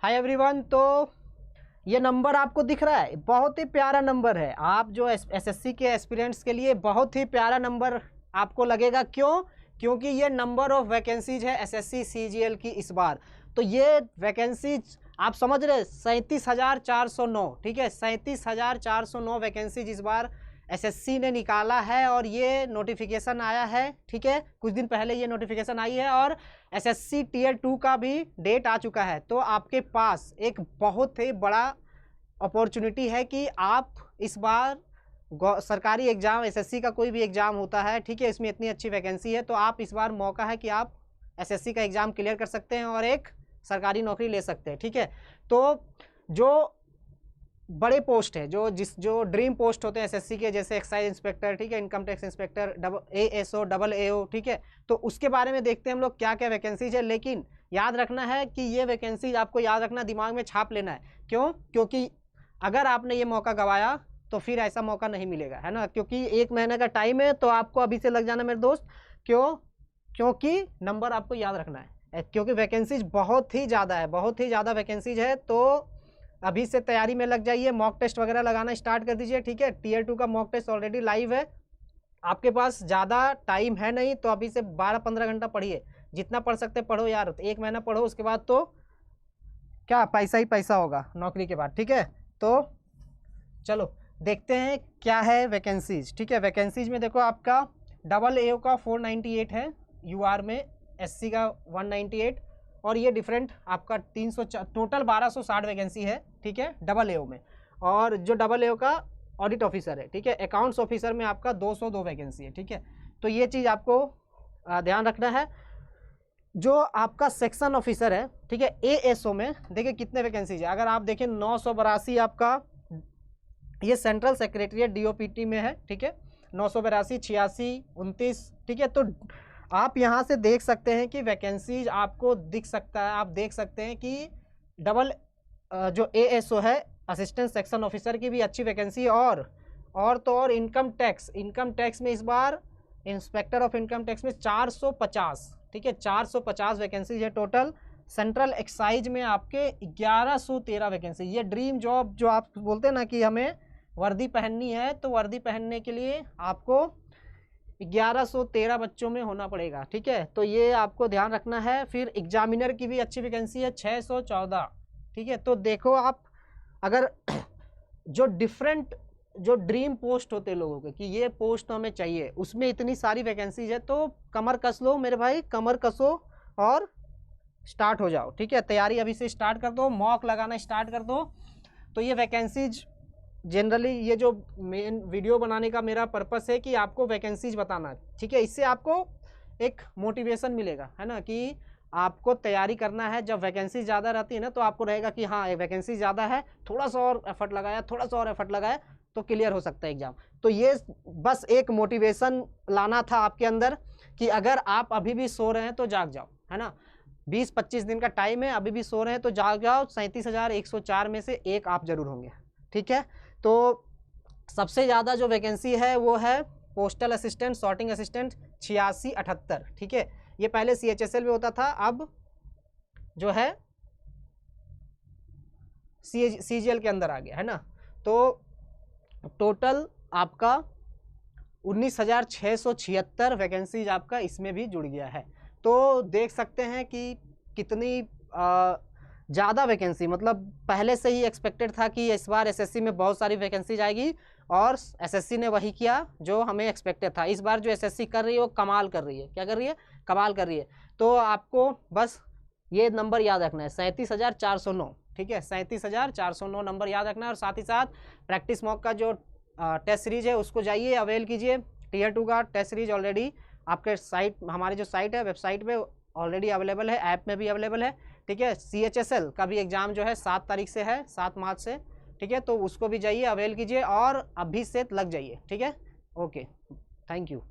Hi everyone. तो ये number आपको दिख रहा है, बहुत ही प्यारा नंबर है। आप जो एसएससी के एस्पिरेंट्स के लिए बहुत ही प्यारा नंबर आपको लगेगा। क्यों? क्योंकि ये नंबर ऑफ वैकेंसीज है एसएससी सीजीएल की इस बार। तो ये वैकेंसीज आप समझ रहे, 37,409। ठीक है, 37,409 वैकेंसीज इस बार एसएससी ने निकाला है और ये नोटिफिकेशन आया है। ठीक है, कुछ दिन पहले ये नोटिफिकेशन आई है और एसएससी टीयर 2 का भी डेट आ चुका है। तो आपके पास एक बहुत ही बड़ा अपॉर्चुनिटी है कि आप इस बार सरकारी एग्जाम, एसएससी का कोई भी एग्जाम होता है, ठीक है, इसमें इतनी अच्छी वैकेंसी है, तो आप इस बार मौका है कि आप एसएससी का एग्जाम क्लियर कर सकते हैं और एक सरकारी नौकरी ले सकते हैं। ठीक है, तो जो बड़े पोस्ट है, जो ड्रीम पोस्ट होते हैं एसएससी के, जैसे एक्साइज इंस्पेक्टर, ठीक है, income tax inspector, ASO, double AO, ठीक है, तो उसके बारे में देखते हैं हम लोग क्या क्या वैकेंसीज है। लेकिन याद रखना है कि ये वैकेंसीज आपको याद रखना, दिमाग में छाप लेना है। क्यों? क्योंकि अगर आपने ये मौका गंवाया तो फिर ऐसा मौका नहीं मिलेगा, है ना। क्योंकि 1 महीने का टाइम है, तो आपको अभी से लग जाना मेरे दोस्त। क्यों? क्योंकि नंबर आपको याद रखना है, क्योंकि वैकेंसीज बहुत ही ज़्यादा है, बहुत ही ज़्यादा वैकेंसीज है। तो अभी से तैयारी में लग जाइए, मॉक टेस्ट वगैरह लगाना स्टार्ट कर दीजिए। ठीक है, टीयर 2 का मॉक टेस्ट ऑलरेडी लाइव है। आपके पास ज़्यादा टाइम है नहीं, तो अभी से 12-15 घंटा पढ़िए, जितना पढ़ सकते पढ़ो यार। 1 महीना पढ़ो, उसके बाद तो क्या पैसा ही पैसा होगा नौकरी के बाद। ठीक है, तो चलो देखते हैं क्या है वैकेंसीज। ठीक है, वैकेंसीज में देखो, आपका डबल एओ का 498 है, यूआर में एससी का 198, और ये डिफरेंट आपका 300, टोटल 1260 वैकेंसी है। ठीक है, डबल एओ में। और जो डबल एओ का ऑडिट ऑफिसर है, ठीक है, अकाउंट्स ऑफिसर में आपका 202 वैकेंसी है। ठीक है, तो ये चीज़ आपको ध्यान रखना है। जो आपका सेक्शन ऑफिसर है, ठीक है, एएसओ में देखिए कितने वैकेंसीज है। अगर आप देखें 982 आपका ये सेंट्रल सेक्रेटरीट डीओपीटी में है। ठीक है, 982, 86, 29। ठीक है, तो आप यहाँ से देख सकते हैं कि वैकेंसीज आपको दिख सकता है। आप देख सकते हैं कि डबल जो एएसओ है, असिस्टेंट सेक्शन ऑफिसर की भी अच्छी वैकेंसी है। और तो और इनकम टैक्स में इस बार इंस्पेक्टर ऑफ इनकम टैक्स में 450, ठीक है, 450 वैकेंसीज है टोटल। सेंट्रल एक्साइज में आपके 1113 वैकेंसी। ये ड्रीम जॉब जो आप बोलते हैं ना कि हमें वर्दी पहननी है, तो वर्दी पहनने के लिए आपको 1113 बच्चों में होना पड़ेगा। ठीक है, तो ये आपको ध्यान रखना है। फिर एग्जामिनर की भी अच्छी वैकेंसी है, 614। ठीक है, तो देखो आप, अगर जो ड्रीम पोस्ट होते लोगों के कि ये पोस्ट तो हमें चाहिए, उसमें इतनी सारी वैकेंसीज है, तो कमर कस लो मेरे भाई, कमर कसो और स्टार्ट हो जाओ। ठीक है, तैयारी अभी से स्टार्ट कर दो, मॉक लगाना स्टार्ट कर दो। तो ये वैकेंसीज जनरली, ये जो मेन वीडियो बनाने का मेरा पर्पस है कि आपको वैकेंसीज बताना। ठीक है, इससे आपको एक मोटिवेशन मिलेगा, है ना, कि आपको तैयारी करना है। जब वैकेंसी ज़्यादा रहती है ना, तो आपको रहेगा कि हाँ, वैकेंसी ज़्यादा है, थोड़ा सा और एफर्ट लगाया तो क्लियर हो सकता है एग्जाम। तो ये बस एक मोटिवेशन लाना था आपके अंदर कि अगर आप अभी भी सो रहे हैं तो जाग जाओ, है ना। 20-25 दिन का टाइम है, अभी भी सो रहे हैं तो जाग जाओ। 37,104 में से एक आप जरूर होंगे। ठीक है, तो सबसे ज़्यादा जो वैकेंसी है वो है पोस्टल असिस्टेंट, सॉर्टिंग असिस्टेंट, 8678। ठीक है, ये पहले सीएचएसएल में होता था, अब जो है सीजीएल के अंदर आ गया, है ना। तो टोटल आपका 19,676 वैकेंसीज आपका इसमें भी जुड़ गया है। तो देख सकते हैं कि कितनी ज़्यादा वैकेंसी, मतलब पहले से ही एक्सपेक्टेड था कि इस बार एसएससी में बहुत सारी वैकेंसीज आएगी, और एसएससी ने वही किया जो हमें एक्सपेक्टेड था। इस बार जो एसएससी कर रही है वो कमाल कर रही है। क्या कर रही है? कमाल कर रही है। तो आपको बस ये नंबर याद रखना है, 37,409। ठीक है, 37,409 नंबर याद रखना है। और साथ ही साथ प्रैक्टिस मॉक का जो टेस्ट सीरीज है उसको जाइए अवेल कीजिए। टीयर 2 का टेस्ट सीरीज ऑलरेडी आपके साइट, हमारी जो साइट है, वेबसाइट पे ऑलरेडी अवेलेबल है, ऐप में भी अवेलेबल है। ठीक है, सीएचएसएल का भी एग्जाम जो है 7 तारीख से है, 7 मार्च से। ठीक है, तो उसको भी जाइए अवेल कीजिए और अभी से लग जाइए। ठीक है, ओके, थैंक यू।